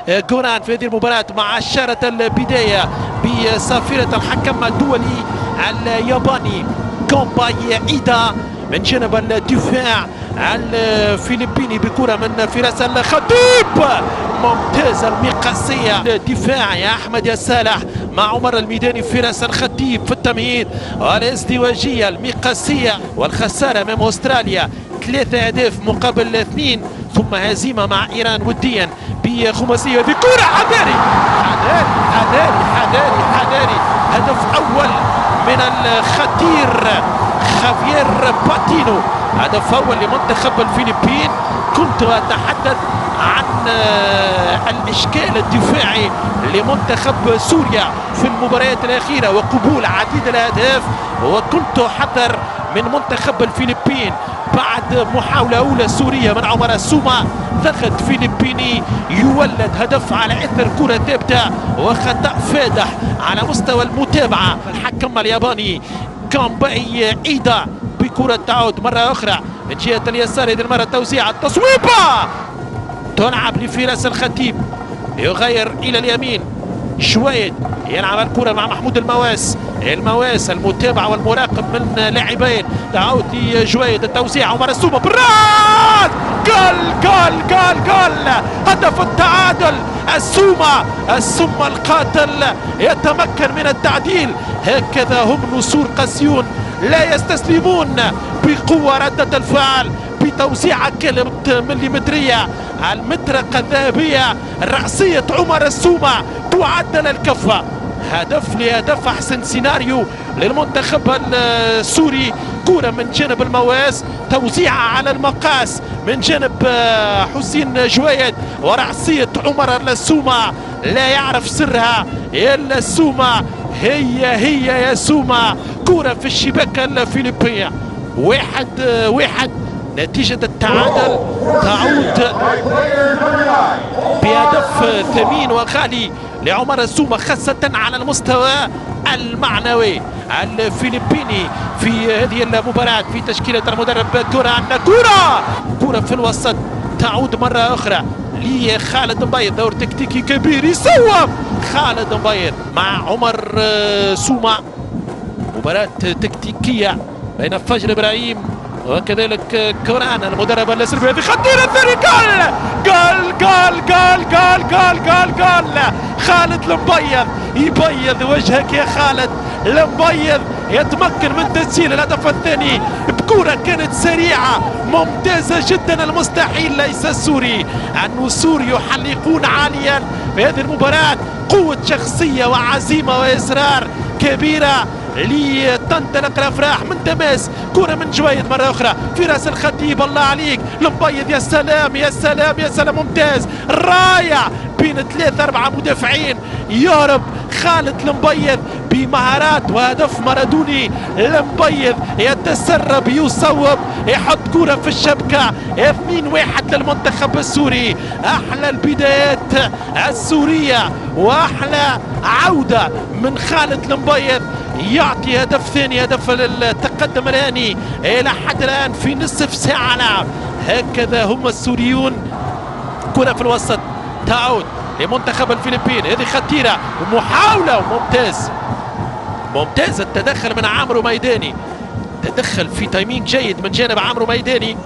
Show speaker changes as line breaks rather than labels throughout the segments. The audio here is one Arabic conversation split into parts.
جوران في هذه المباراة مع إشارة البداية بصافرة الحكم الدولي الياباني كومباي إيدا من جانب الدفاع الفلبيني بكرة من فراس الخطيب ممتازة المقاسية الدفاع يا أحمد يا صالح مع عمر الميداني فراس الخطيب في التمهيد والازدواجية المقاسية والخسارة أمام أستراليا 3 أهداف مقابل 2 ثم هزيمة مع إيران وديا بخماسية. هذه كرة حذاري حذاري حذاري حذاري حذاري هدف أول من الخطير خافيير باتينو، هدف أول لمنتخب الفلبين. كنت أتحدث عن الإشكال الدفاعي لمنتخب سوريا في المباريات الأخيرة وقبول عديد الأهداف، وكنت أحذر من منتخب الفلبين بعد محاولة أولى سورية من عمر السومة، ضغط فلبيني يولد هدف على إثر كرة ثابتة وخطأ فادح على مستوى المتابعة. الحكم الياباني كومباي إيدا بكرة تعود مرة أخرى من جهة اليسار، هذه المرة توزيع التصويبة تلعب لفراس الخطيب يغير إلى اليمين. شويد يلعب الكرة مع محمود المواس المتابع والمراقب من لاعبين. تعود لجويد التوزيع عمر السومة بالراس جول هدف التعادل. السومة القاتل يتمكن من التعديل. هكذا هم نسور قسيون لا يستسلمون بقوة ردة الفعل بتوزيعة مليمترية. المطرقة الذهبية رأسية عمر السومة تعدل الكفة. هدف أحسن سيناريو للمنتخب السوري. كرة من جانب المواس، توزيعة على المقاس من جانب حسين جويد ورأسية عمر السومة لا يعرف سرها إلا السومة. هي يا سومة كرة في الشباك الفلبينية. 1-1 نتيجة التعادل تعود بهدف ثمين وغالي لعمر السومة خاصة على المستوى المعنوي. الفلبيني في هذه المباراة في تشكيلة المدرب كرة في الوسط تعود مرة أخرى لخالد مبيض. دور تكتيكي كبير يصوب خالد مبيض مع عمر سومة. مباراة تكتيكية بين فجر إبراهيم وكذلك كوران المدرب السربي. هذه خطيرة الثاني جول خالد المبيض يبيض وجهك يا خالد. المبيض يتمكن من تسجيل الهدف الثاني بكرة كانت سريعة ممتازة جدا. المستحيل ليس السوري. النسور يحلقون عاليا في هذه المباراة. قوة شخصية وعزيمة وإصرار كبيرة لتنطلق الافراح من تماس. كرة من جويد مرة أخرى فراس الخطيب الله عليك. المبيض يا سلام يا سلام يا سلام ممتاز رائع بين 3-4 مدافعين. يهرب خالد المبيض بمهارات وهدف مارادوني. المبيض يتسرب يصوب يحط كرة في الشبكة. 2-1 للمنتخب السوري. أحلى البدايات السورية وأحلى عودة من خالد المبيض يعطي هدف ثاني، هدف التقدم الآني إلى حد الآن في نصف ساعة لعب. هكذا هم السوريون. كرة في الوسط تعود لمنتخب الفلبين. هذه خطيرة ومحاولة ممتاز التدخل من عمرو ميداني. تدخل في تايمينج جيد من جانب عمرو ميداني.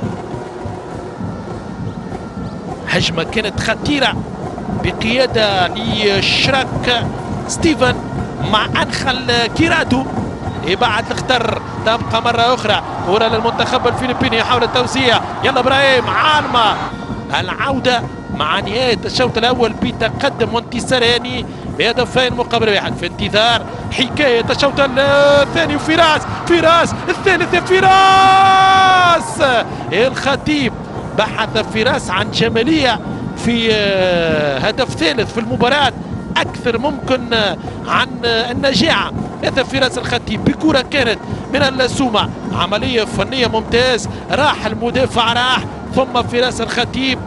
هجمة كانت خطيرة بقيادة لشراك ستيفن مع أنخل كيرادو. يبعد الخطر تبقى مرة أخرى كرة للمنتخب الفلبيني يحاول التوزيع. يلا إبراهيم عالمة العودة مع نهاية الشوط الأول بتقدم وانتصار هاني بهدفين مقابل 1 في انتظار حكاية الشوط الثاني. فراس الثالث يا فراس. الخطيب بحث فراس عن جمالية في هدف ثالث في المباراة أكثر ممكن عن النجاعة. هذا فراس الخطيب بكرة كانت من السومة. عملية فنية ممتاز. راح المدافع ثم فراس الخطيب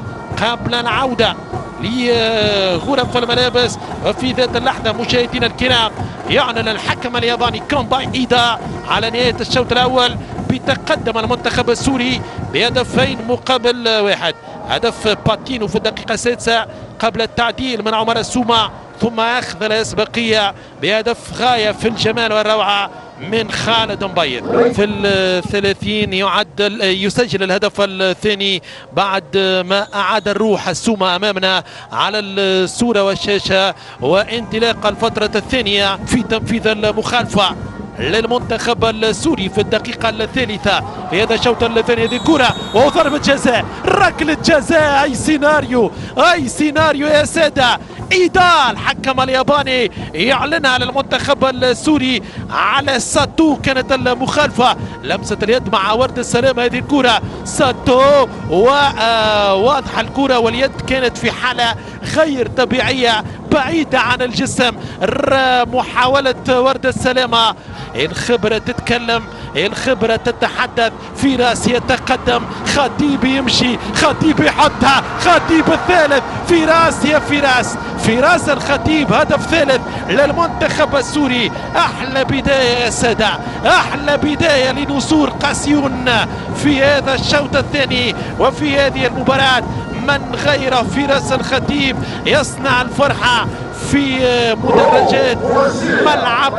قبل العودة لغرف الملابس. وفي ذات اللحظة مشاهدينا الكرام يعلن الحكم الياباني كومباي إيدا على نهاية الشوط الأول بتقدم المنتخب السوري بهدفين مقابل 1. هدف باتينو في الدقيقة 6 قبل التعديل من عمر السومة، ثم أخذ الأسبقية بهدف غاية في الجمال والروعة من خالد مبيض. في الثلاثين يسجل الهدف الثاني بعد ما أعاد الروح السومة أمامنا على الصورة والشاشة، وانطلاق الفترة الثانية في تنفيذ المخالفة للمنتخب السوري في الدقيقة الثالثة في هذا الشوط الثاني. هذه كرة وضربة جزاء، ركلة جزاء، أي سيناريو يا سادة. إيدا الحكم الياباني يعلنها للمنتخب السوري على ساتو، كانت المخالفة لمسة اليد مع ورد السلام. هذه الكرة ساتو وواضحة الكرة، واليد كانت في حالة غير طبيعية بعيدة عن الجسم. محاولة ورد السلامة، الخبرة تتكلم، الخبرة تتحدث. فراس يتقدم، خطيب يمشي، خطيب يحطها، خطيب الثالث. فراس يا فراس الخطيب، هدف ثالث للمنتخب السوري. أحلى بداية يا سادة، أحلى بداية لنسور قاسيون في هذا الشوط الثاني وفي هذه المباراة. من غير فراس الخطيب يصنع الفرحة في مدرجات ملعب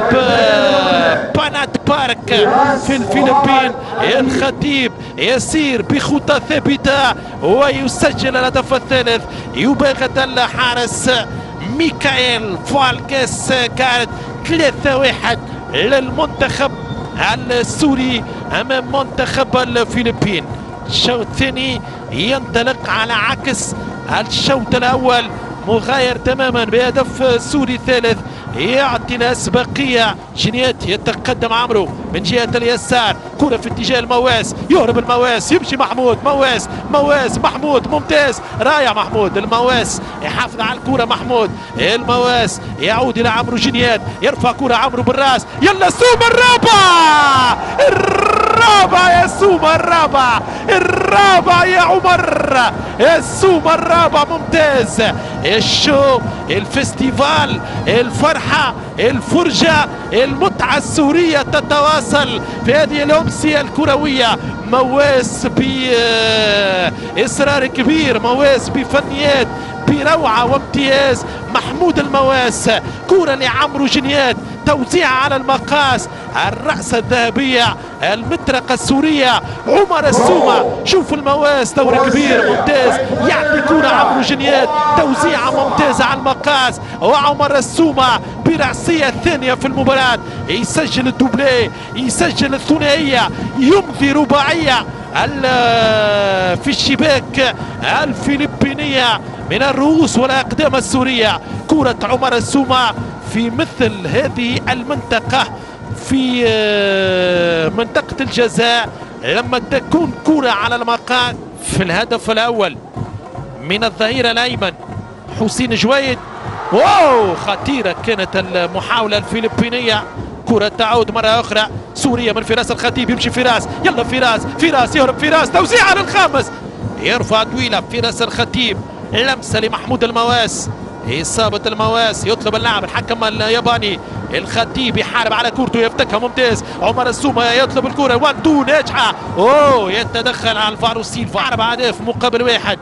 بانات بارك في الفلبين. الخطيب يسير بخطى ثابتة ويسجل الهدف الثالث. يباغت الحارس ميكائيل فالكيس كارت 3-1 للمنتخب السوري امام منتخب الفلبين. الشوط الثاني ينطلق على عكس الشوط الاول، مغاير تماما بهدف سوري ثالث يعطي الاسبقيه. جنيات يتقدم عمرو من جهه اليسار، كره في اتجاه المواس، يهرب المواس، يمشي محمود، مواس محمود، ممتاز، رائع محمود. المواس يحافظ على الكره، محمود المواس يعود الى عمرو جنيات، يرفع كره عمرو بالراس، يلا سومة الرابع يا سومة، الرابع يا عمر، يا سومة الرابع، ممتاز. الشو، الفستيفال، الفرحة، الفرجة، المتعة السورية تتواصل في هذه الأمسية الكروية. مواس بإصرار كبير، مواس بفنيات، بروعة وامتياز. محمود المواس، كرة لعمرو جنيات، توزيع على المقاس، الرأسة الذهبية، المطرقة السورية. عمر السومة، شوف المواس، دور كبير ممتاز، يعطي كرة عمرو جنيات، توزيعة ممتازة على المقاس. وعمر السومة برأسية الثانية في المباراة يسجل الدوبلي، يسجل الثنائية، يمضي رباعية في الشباك الفلبينية من الرؤوس والأقدام السورية. كرة عمر السومة في مثل هذه المنطقة، في منطقة الجزاء، لما تكون كرة على المقاس. في الهدف الأول من الظهير الأيمن حسين جويد، واو خطيرة كانت المحاولة الفلبينية. كرة تعود مرة أخرى سورية من فراس الخطيب، يمشي فراس، يلا فراس يهرب، فراس توزيع على الخامس، يرفع طويلة فراس الخطيب، لمسة لمحمود المواس، إصابة المواس، يطلب اللاعب الحكم الياباني. الخطيب يحارب على كورته، يفتكها ممتاز. عمر السومة يطلب الكرة، 1-2 ناجحة، يتدخل على الفارو سيلفا. 4 أهداف مقابل 1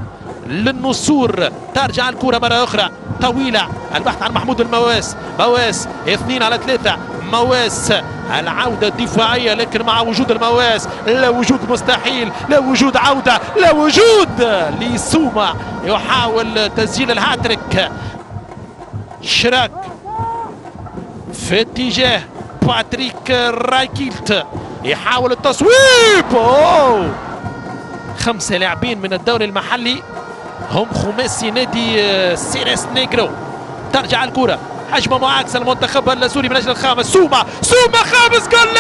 للنسور. ترجع الكرة مرة أخرى طويلة، البحث عن محمود المواس، مواس 2-3، مواس العودة الدفاعية، لكن مع وجود المواس لا وجود مستحيل، لا وجود عودة، لا وجود لسومة يحاول تسجيل الهاتريك. شراك في اتجاه باتريك رايكيلت يحاول التصويب. 5 لاعبين من الدوري المحلي هم خماسي نادي سيريس نيجرو. ترجع الكرة، هجمة معاكسة المنتخب السوري من اجل الخامس. سومة خامس جول،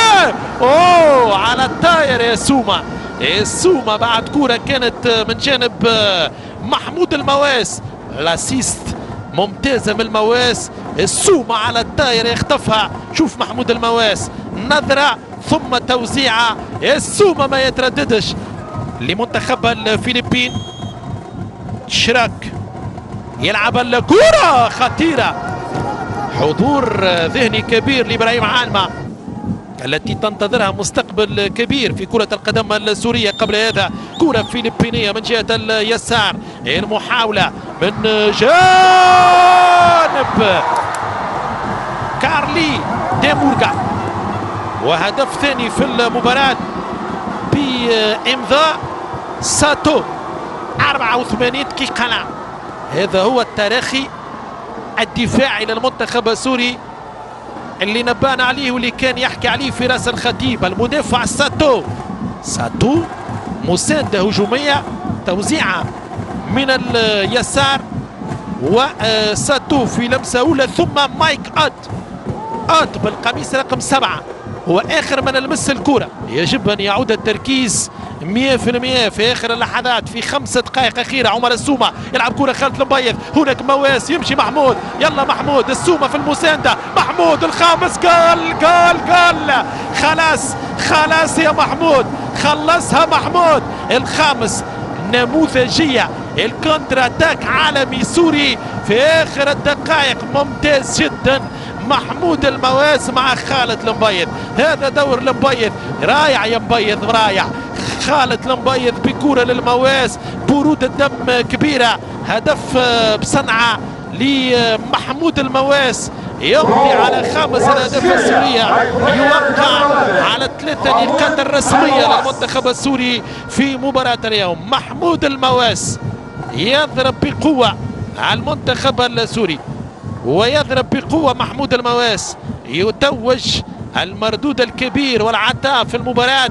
على الطاير يا سومة. السومة بعد كرة كانت من جانب محمود المواس، الاسيست ممتازة من المواس. السومة على الطاير يخطفها، شوف محمود المواس، نظرة ثم توزيعة. السومة ما يترددش لمنتخب الفلبين. شراك يلعب الكرة خطيرة، حضور ذهني كبير لإبراهيم عالمة. التي تنتظرها مستقبل كبير في كرة القدم السورية. قبل هذا كرة فلبينية من جهة اليسار، المحاولة من جانب كارلي ديمورغا، وهدف ثاني في المباراة بإمضاء ساتو 84 دقيقة. هذا هو التراخي الدفاعي للمنتخب السوري اللي نبانا عليه واللي كان يحكي عليه فراس الخطيب. المدافع ساتو مساندة هجومية، توزيعة من اليسار، وساتو في لمسة أولى، ثم مايك أوت بالقميص رقم 7 هو آخر من لمس الكرة. يجب أن يعود التركيز 100% في آخر اللحظات، في 5 دقائق أخيرة. عمر السومة يلعب كرة خالد المبيض، هناك مواس، يمشي محمود، يلا محمود، السومة في المساندة، محمود الخامس، جول خلاص يا محمود، خلصها محمود الخامس. نموذجية، الكونتر اتاك عالمي سوري في آخر الدقائق، ممتاز جدا محمود المواس مع خالد المبيض. هذا دور المبيض، رائع يا مبيض، رائع خالد المبيض بكرة للمواس، برودة دم كبيرة. هدف بصنعة لمحمود المواس، يمضي على 5 الأهداف السورية، يوقع على 3 نقاط الرسمية للمنتخب السوري في مباراة اليوم. محمود المواس يضرب بقوة على المنتخب السوري، ويضرب بقوة محمود المواس، يتوج المردود الكبير والعتاء في المباراة.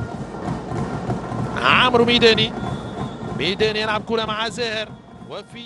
عمرو ميداني يلعب كرة مع زاهر، وفي